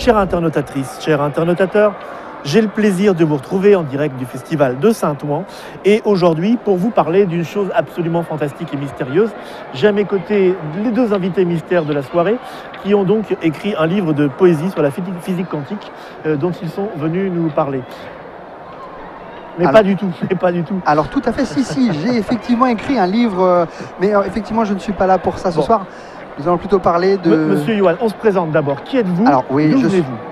Chère internautatrice, chers internautateurs, j'ai le plaisir de vous retrouver en direct du festival de Saint-Ouen et aujourd'hui pour vous parler d'une chose absolument fantastique et mystérieuse. J'ai à mes côtés les deux invités mystères de la soirée qui ont donc écrit un livre de poésie sur la physique quantique dont ils sont venus nous parler. Mais alors, pas du tout, mais pas du tout. Alors tout à fait, si, j'ai effectivement écrit un livre, mais effectivement je ne suis pas là pour ça ce soir. Nous allons plutôt parler de... Monsieur Johan, on se présente d'abord. Qui êtes-vous? Alors oui,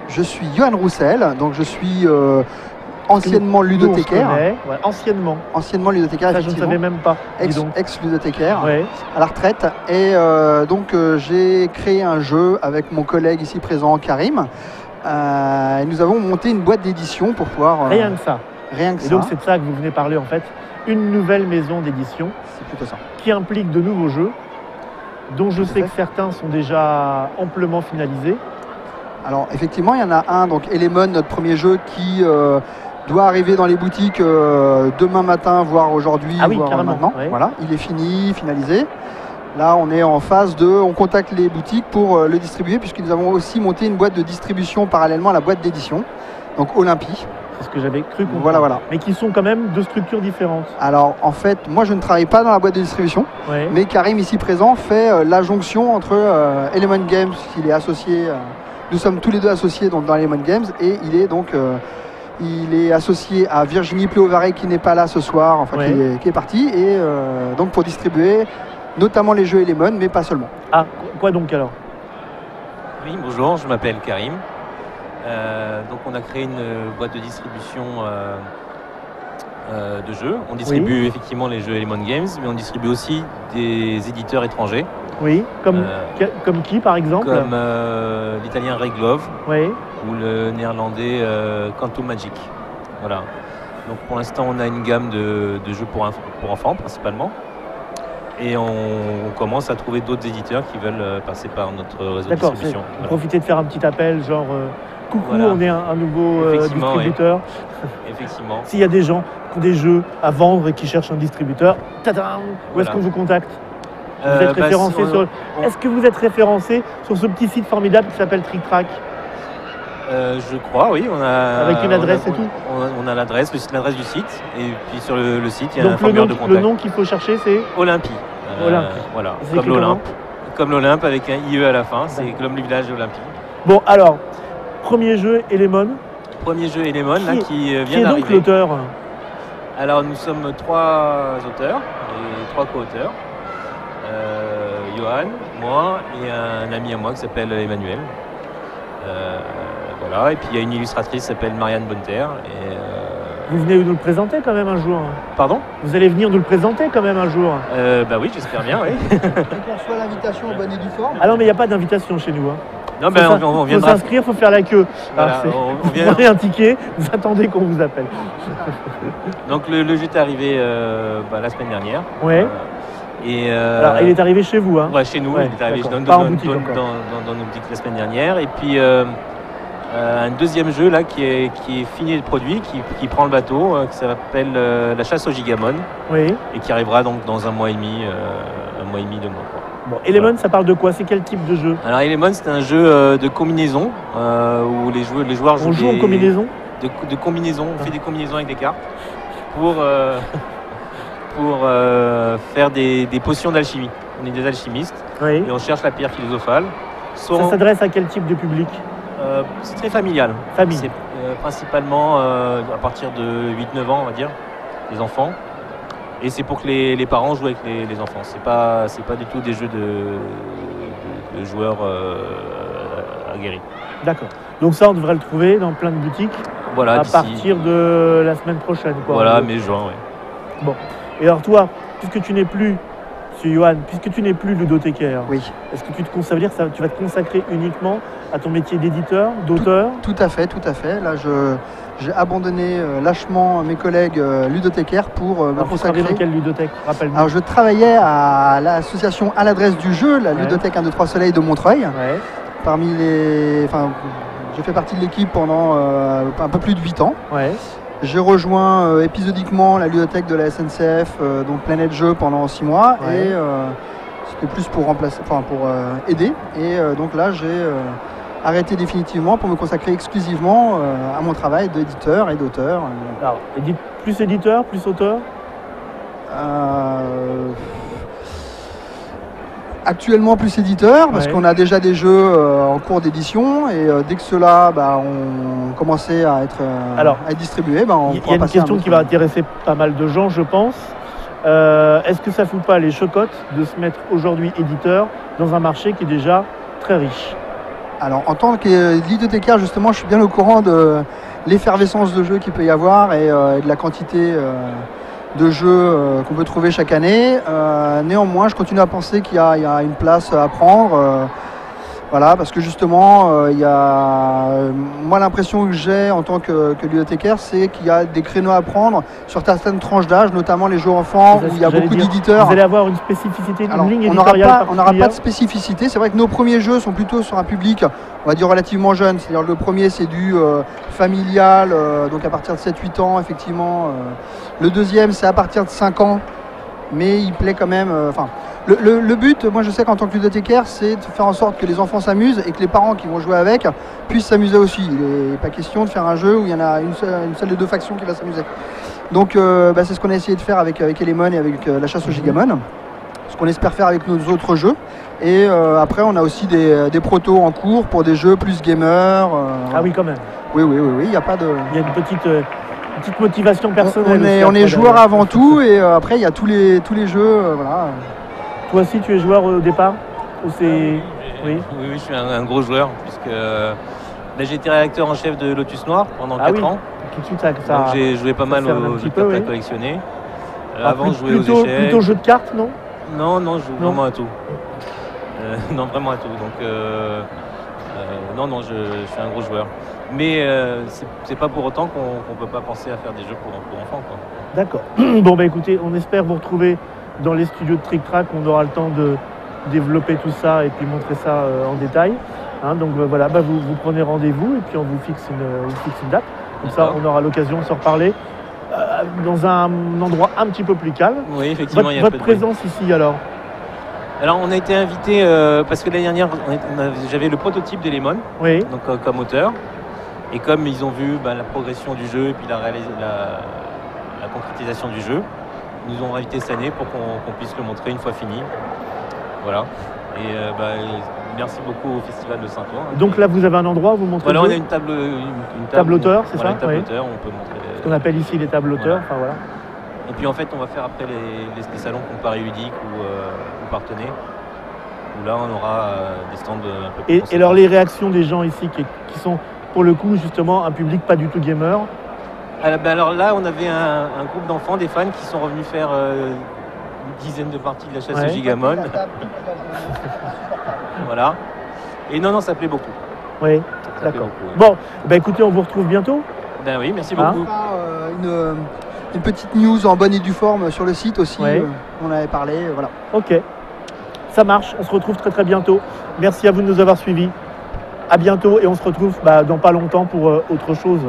je suis Johan Roussel, donc je suis anciennement ludothécaire. Ouais, anciennement. Anciennement ludothécaire, ça, je ne savais même pas. Ex-ludothécaire, à la retraite. Et donc j'ai créé un jeu avec mon collègue ici présent, Karim. Et nous avons monté une boîte d'édition pour pouvoir... Rien que ça. Rien que ça. Et donc c'est de ça que vous venez parler en fait. Une nouvelle maison d'édition. C'est plutôt ça. Qui implique de nouveaux jeux, dont je sais que certains sont déjà amplement finalisés. Alors effectivement, il y en a un, donc Elemon, notre premier jeu, qui doit arriver dans les boutiques demain matin, voire aujourd'hui, voire maintenant. Ouais. Voilà, il est fini, finalisé. Là, on est en phase de... On contacte les boutiques pour le distribuer, puisque nous avons aussi monté une boîte de distribution parallèlement à la boîte d'édition, donc Olympie. C'est ce que j'avais cru comprendre. Voilà. Mais qui sont quand même deux structures différentes. Alors, en fait, moi, je ne travaille pas dans la boîte de distribution, mais Karim, ici présent, fait la jonction entre Element Games, qui est associé... nous sommes tous les deux associés donc, dans Element Games, et il est donc... il est associé à Virginie Pléovaré, qui n'est pas là ce soir, enfin, qui est partie, et donc pour distribuer notamment les jeux Element, mais pas seulement. Ah, quoi donc alors? Oui, bonjour, je m'appelle Karim. Donc on a créé une boîte de distribution de jeux. On distribue effectivement les jeux Element Games, mais on distribue aussi des éditeurs étrangers. Oui, comme qui par exemple? Comme l'italien Ray Glove ou le néerlandais Quantum Magic. Voilà. Donc pour l'instant on a une gamme de jeux pour enfants principalement. Et on commence à trouver d'autres éditeurs qui veulent passer par notre réseau de distribution. Voilà. Profitez de faire un petit appel, genre coucou, on est un nouveau distributeur. Effectivement. S'il y a des gens qui ont des jeux à vendre et qui cherchent un distributeur, où est-ce qu'on vous contacte? Vous êtes référencé sur... Est-ce que vous êtes référencé sur ce petit site formidable qui s'appelle Trick Track? Je crois, oui. Avec une adresse et tout. On a l'adresse du site, et puis sur le site, il y a un formulaire de contact. Le nom qu'il faut chercher, c'est Olympie. Voilà, comme l'Olympe. Comme l'Olympe avec un IE à la fin, c'est comme le village d'Olympie. Bon, alors, premier jeu, Elemon. Premier jeu Elemon, qui vient d'arriver. Qui est donc l'auteur? Alors, nous sommes 3 auteurs et 3 co-auteurs. Johan, moi et un ami à moi qui s'appelle Emmanuel. Voilà, et puis il y a une illustratrice qui s'appelle Marianne Bonneterre. Vous venez nous le présenter quand même un jour? Pardon? Vous allez venir nous le présenter quand même un jour? Bah oui, j'espère bien, oui. On reçoit l'invitation au bonne et due forme. Ah non, mais il n'y a pas d'invitation chez nous. Non, mais on viendra. Il faut s'inscrire, il faut faire la queue. Voilà, vous prenez un ticket, vous attendez qu'on vous appelle. Donc le jeu est arrivé la semaine dernière. Alors, il est arrivé chez vous, hein? Chez nous, il est arrivé dans nos boutiques la semaine dernière. Et puis un deuxième jeu là qui est fini de produit, qui prend le bateau, qui s'appelle La Chasse au Gigamon. Et qui arrivera donc dans un mois et demi, 2 mois. Bon, Elemon, ça parle de quoi? C'est quel type de jeu? Alors Elemon, c'est un jeu de combinaison où les joueurs jouent. On joue en combinaison? De combinaison, on fait des combinaisons avec des cartes pour faire des potions d'alchimie. On est des alchimistes et on cherche la pierre philosophale. Ça s'adresse à quel type de public? C'est très familial. C'est principalement à partir de 8-9 ans, on va dire, les enfants. Et c'est pour que les parents jouent avec les enfants. C'est pas du tout des jeux de joueurs aguerris. D'accord. Donc ça, on devrait le trouver dans plein de boutiques à partir de la semaine prochaine. Voilà, mai-juin, oui. Bon. Et alors toi, puisque tu n'es plus, monsieur Johan, puisque tu n'es plus ludothécaire, est-ce que ça veut dire que tu vas te consacrer uniquement à ton métier d'éditeur, d'auteur? Tout à fait. Là, j'ai abandonné lâchement mes collègues ludothécaires pour me consacrer. Dans quelle ludothèque? Rappelle-moi. Alors, je travaillais à l'association À l'adresse du jeu, la ludothèque 1, 2, 3 Soleil de Montreuil. J'ai fait partie de l'équipe pendant un peu plus de 8 ans. J'ai rejoint épisodiquement la ludothèque de la SNCF, donc Planète Jeux pendant 6 mois. Et c'était plus pour remplacer, pour aider. Et donc là, j'ai arrêter définitivement pour me consacrer exclusivement à mon travail d'éditeur et d'auteur. Alors, plus éditeur, plus auteur Actuellement plus éditeur, parce qu'on a déjà des jeux en cours d'édition, et dès que ceux-là ont commencé à être distribués, on il y a une question qui va intéresser pas mal de gens, je pense. Est-ce que ça fout pas les chocottes de se mettre aujourd'hui éditeur dans un marché qui est déjà très riche? Alors, en tant que bibliothécaire, justement, je suis bien au courant de l'effervescence de jeux qu'il peut y avoir et de la quantité de jeux qu'on peut trouver chaque année. Néanmoins, je continue à penser qu'il y a une place à prendre. Voilà, parce que justement, moi l'impression que j'ai en tant que bibliothécaire, c'est qu'il y a des créneaux à prendre sur certaines tranches d'âge, notamment les jeux enfants, où il y a beaucoup d'éditeurs. Vous allez avoir une spécificité, une ligne éditoriale? On n'aura pas de spécificité. C'est vrai que nos premiers jeux sont plutôt sur un public, on va dire, relativement jeune. C'est-à-dire le premier, c'est du familial, donc à partir de 7-8 ans, effectivement. Le deuxième, c'est à partir de 5 ans, mais il plaît quand même... Le but, moi je sais qu'en tant que bibliothécaire, c'est de faire en sorte que les enfants s'amusent et que les parents qui vont jouer avec puissent s'amuser aussi. Il n'est pas question de faire un jeu où il y en a une seule des deux factions qui va s'amuser. Donc c'est ce qu'on a essayé de faire avec Elemon et avec la chasse au Gigamon, ce qu'on espère faire avec nos autres jeux. Et après on a aussi des protos en cours pour des jeux plus gamers. Ah oui, quand même. Oui, il n'y a pas de... Il y a une petite motivation personnelle. On est joueur avant tout, et après il y a tous les jeux, voilà. Toi aussi, tu es joueur au départ ou oui, je suis un gros joueur, puisque là, j'ai été rédacteur en chef de Lotus Noir pendant 4 ans. Tout de suite, donc j'ai joué pas mal aux jeux de cartes à collectionner. Avant, je jouais aux échecs. Plutôt jeux de cartes, non? Non, je joue vraiment à tout. Non, vraiment à tout. Donc, non, je suis un gros joueur. Mais c'est pas pour autant qu'on peut pas penser à faire des jeux pour enfants, quoi. D'accord. Bon, écoutez, on espère vous retrouver dans les studios de Trick Track. On aura le temps de développer tout ça et puis montrer ça en détail. Donc voilà, vous prenez rendez-vous et puis on vous fixe une date. Comme ça, on aura l'occasion de se reparler dans un endroit un petit peu plus calme. Oui, effectivement. Votre présence ici, alors on a été invité parce que l'année dernière, j'avais le prototype d'Elemon, donc comme auteur. Et comme ils ont vu la progression du jeu et puis la concrétisation du jeu, ils nous ont invité cette année pour qu'on puisse le montrer une fois fini. Voilà. Et merci beaucoup au Festival de Saint-Ouen. Donc là, vous avez un endroit où vous montrez on a une table auteur, c'est ça? Une table auteur, on peut montrer ce qu'on appelle ici les tables auteurs. Voilà. Et puis en fait, on va faire après les salons comme Paris Ludique ou Partenay, où là, on aura des stands un peu plus Et alors, les réactions des gens ici qui sont, pour le coup, justement, un public pas du tout gamer? Alors là, on avait un groupe d'enfants, des fans, qui sont revenus faire une dizaine de parties de la chasse au Gigamon. Voilà. Et non, ça plaît beaucoup. Oui, d'accord. Bon, écoutez, on vous retrouve bientôt. Oui, merci beaucoup. On fera une petite news en bonne et due forme sur le site aussi. On avait parlé, voilà. Ok, ça marche. On se retrouve très très bientôt. Merci à vous de nous avoir suivis. À bientôt et on se retrouve dans pas longtemps pour autre chose.